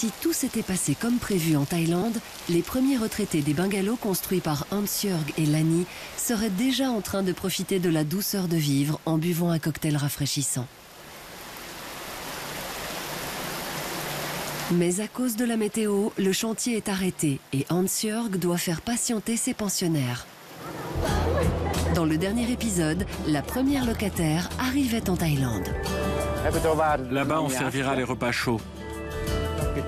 Si tout s'était passé comme prévu en Thaïlande, les premiers retraités des bungalows construits par Hans-Jörg et Lani seraient déjà en train de profiter de la douceur de vivre en buvant un cocktail rafraîchissant. Mais à cause de la météo, le chantier est arrêté et Hans-Jörg doit faire patienter ses pensionnaires. Dans le dernier épisode, la première locataire arrivait en Thaïlande. Là-bas, on servira les repas chauds.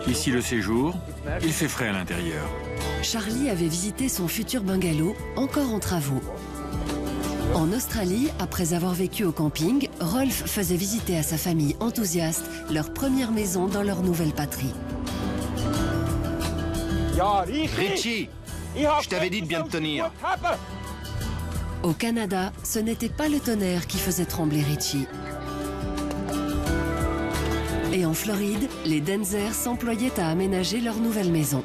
Ici, le séjour, il fait frais à l'intérieur. Charlie avait visité son futur bungalow, encore en travaux. En Australie, après avoir vécu au camping, Rolf faisait visiter à sa famille enthousiaste leur première maison dans leur nouvelle patrie. Richie, je t'avais dit de bien te tenir. Au Canada, ce n'était pas le tonnerre qui faisait trembler Richie. Et en Floride, les Denzer s'employaient à aménager leur nouvelle maison.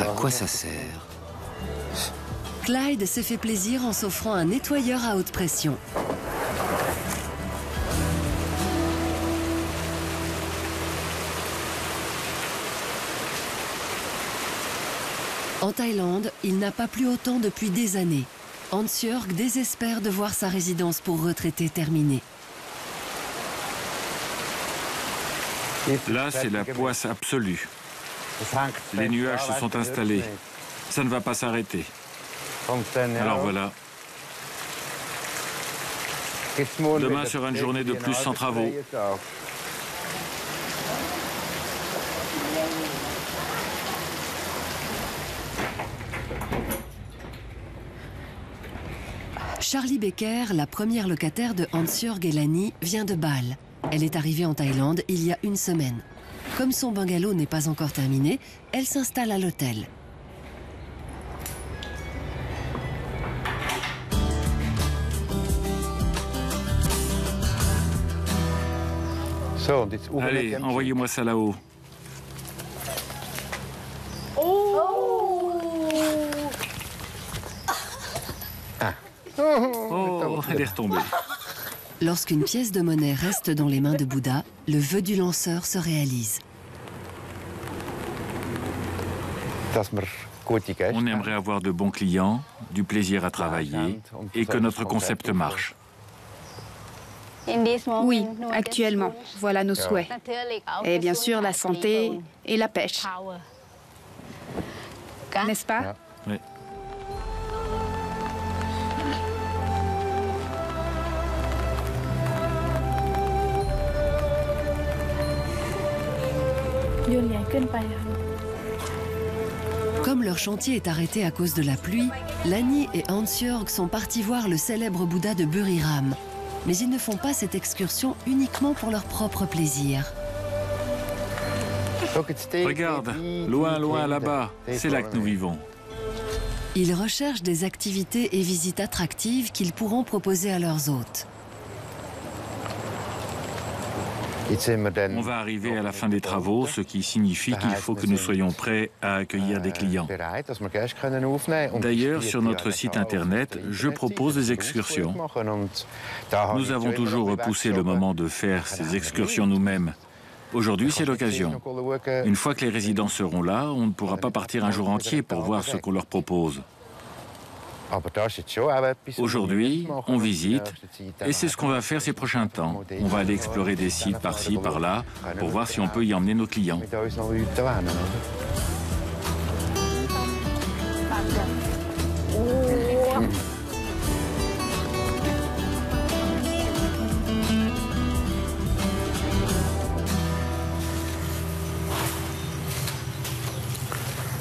À quoi ça sert? Clyde s'est fait plaisir en s'offrant un nettoyeur à haute pression. En Thaïlande, il n'a pas plu autant depuis des années. Hans-Jörg désespère de voir sa résidence pour retraités terminée. Là, c'est la poisse absolue. Les nuages se sont installés. Ça ne va pas s'arrêter. Alors voilà. Demain sera une journée de plus sans travaux. Charlie Becker, la première locataire de Hans-Jörg et Lani, vient de Bâle. Elle est arrivée en Thaïlande il y a une semaine. Comme son bungalow n'est pas encore terminé, elle s'installe à l'hôtel. Allez, envoyez-moi ça là-haut. Oh, elle est retombée. Lorsqu'une pièce de monnaie reste dans les mains de Bouddha, le vœu du lanceur se réalise. On aimerait avoir de bons clients, du plaisir à travailler et que notre concept marche. Oui, actuellement, voilà nos souhaits. Et bien sûr, la santé et la pêche. N'est-ce pas? Oui. Comme leur chantier est arrêté à cause de la pluie, Lani et Hans-Jörg sont partis voir le célèbre Bouddha de Buriram. Mais ils ne font pas cette excursion uniquement pour leur propre plaisir. Regarde, loin, loin là-bas, c'est là que nous vivons. Ils recherchent des activités et visites attractives qu'ils pourront proposer à leurs hôtes. On va arriver à la fin des travaux, ce qui signifie qu'il faut que nous soyons prêts à accueillir des clients. D'ailleurs, sur notre site internet, je propose des excursions. Nous avons toujours repoussé le moment de faire ces excursions nous-mêmes. Aujourd'hui, c'est l'occasion. Une fois que les résidents seront là, on ne pourra pas partir un jour entier pour voir ce qu'on leur propose. Aujourd'hui, on visite et c'est ce qu'on va faire ces prochains temps. On va aller explorer des sites par-ci, par-là pour voir si on peut y emmener nos clients.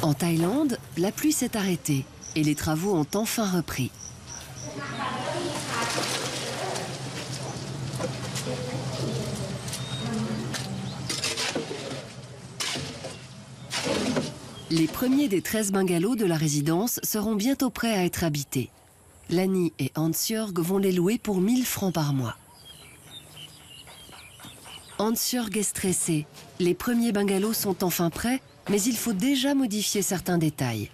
En Thaïlande, la pluie s'est arrêtée et les travaux ont enfin repris. Les premiers des 13 bungalows de la résidence seront bientôt prêts à être habités. Lani et Hans-Jörg vont les louer pour 1 000 francs par mois. Hans-Jörg est stressé. Les premiers bungalows sont enfin prêts, mais il faut déjà modifier certains détails.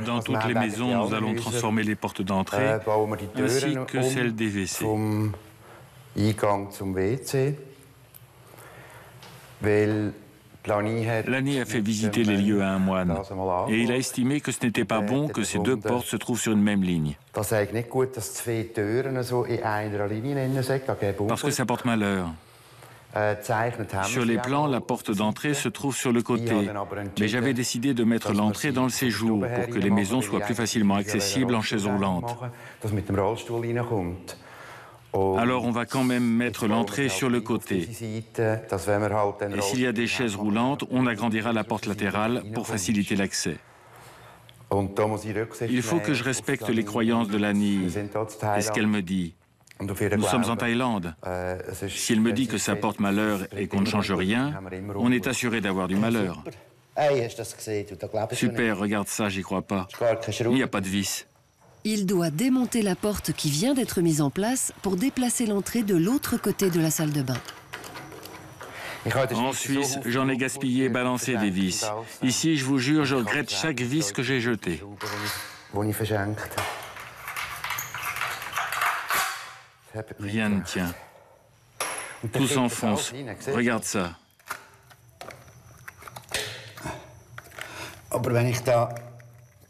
Dans toutes les maisons, nous allons transformer les portes d'entrée ainsi que celles des WC. Lani a fait visiter les lieux à un moine et il a estimé que ce n'était pas bon que ces deux portes se trouvent sur une même ligne. Parce que ça porte malheur. Sur les plans, la porte d'entrée se trouve sur le côté, mais j'avais décidé de mettre l'entrée dans le séjour pour que les maisons soient plus facilement accessibles en chaise roulante. Alors on va quand même mettre l'entrée sur le côté. Et s'il y a des chaises roulantes, on agrandira la porte latérale pour faciliter l'accès. Il faut que je respecte les croyances de Lani et ce qu'elle me dit. Nous sommes en Thaïlande. Si elle me dit que ça porte malheur et qu'on ne change rien, on est assuré d'avoir du malheur. Super, regarde ça, j'y crois pas. Il n'y a pas de vis. Il doit démonter la porte qui vient d'être mise en place pour déplacer l'entrée de l'autre côté de la salle de bain. En Suisse, j'en ai gaspillé, balancé des vis. Ici, je vous jure, je regrette chaque vis que j'ai jeté. Rien ne tient. Tout s'enfonce. Regarde ça.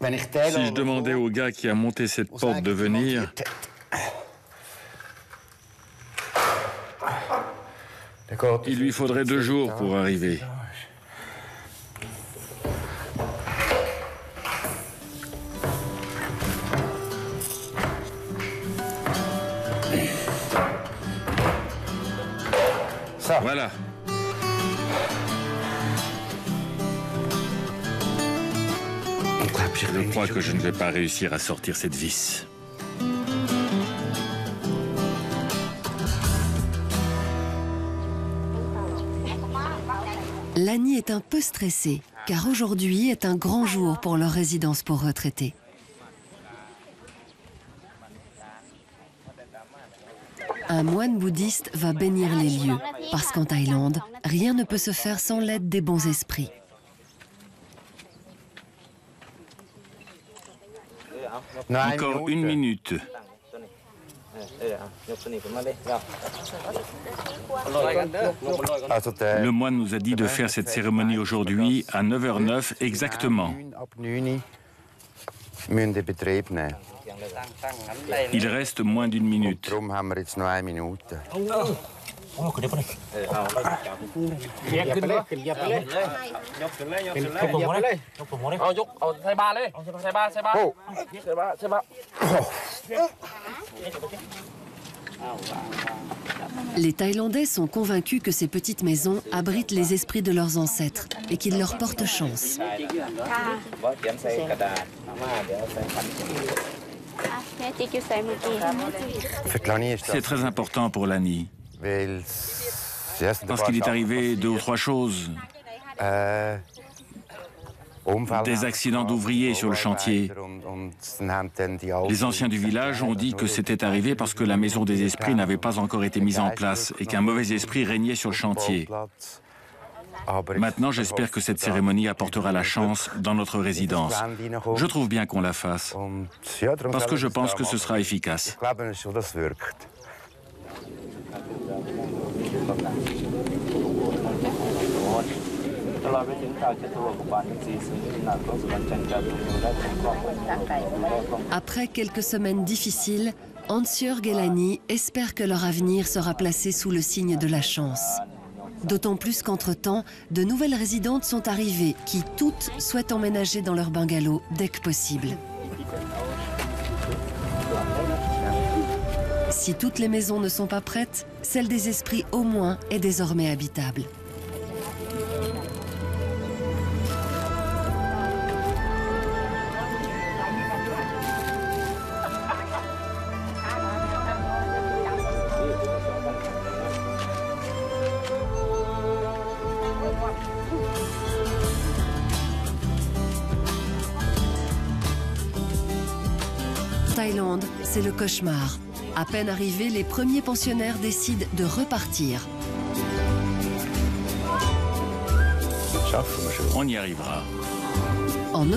Si je demandais au gars qui a monté cette porte de venir, il lui faudrait 2 jours pour arriver. Voilà. Je crois que je ne vais pas réussir à sortir cette vis. Lani est un peu stressée, car aujourd'hui est un grand jour pour leur résidence pour retraités. Un moine bouddhiste va bénir les lieux, parce qu'en Thaïlande, rien ne peut se faire sans l'aide des bons esprits. Encore 1 minute. Le moine nous a dit de faire cette cérémonie aujourd'hui à 9h09 exactement. Il reste moins d'1 minute. Les Thaïlandais sont convaincus que ces petites maisons abritent les esprits de leurs ancêtres et qu'ils leur portent chance. C'est très important pour Lani. Parce qu'il est arrivé 2 ou 3 choses. Des accidents d'ouvriers sur le chantier. Les anciens du village ont dit que c'était arrivé parce que la maison des esprits n'avait pas encore été mise en place et qu'un mauvais esprit régnait sur le chantier. Maintenant, j'espère que cette cérémonie apportera la chance dans notre résidence. Je trouve bien qu'on la fasse, parce que je pense que ce sera efficace. Après quelques semaines difficiles, Hans-Jörg et Lani espèrent que leur avenir sera placé sous le signe de la chance. D'autant plus qu'entre-temps, de nouvelles résidentes sont arrivées qui toutes souhaitent emménager dans leur bungalow dès que possible. Si toutes les maisons ne sont pas prêtes, celle des esprits au moins est désormais habitable. Thaïlande, c'est le cauchemar. À peine arrivés, les premiers pensionnaires décident de repartir. On y arrivera. En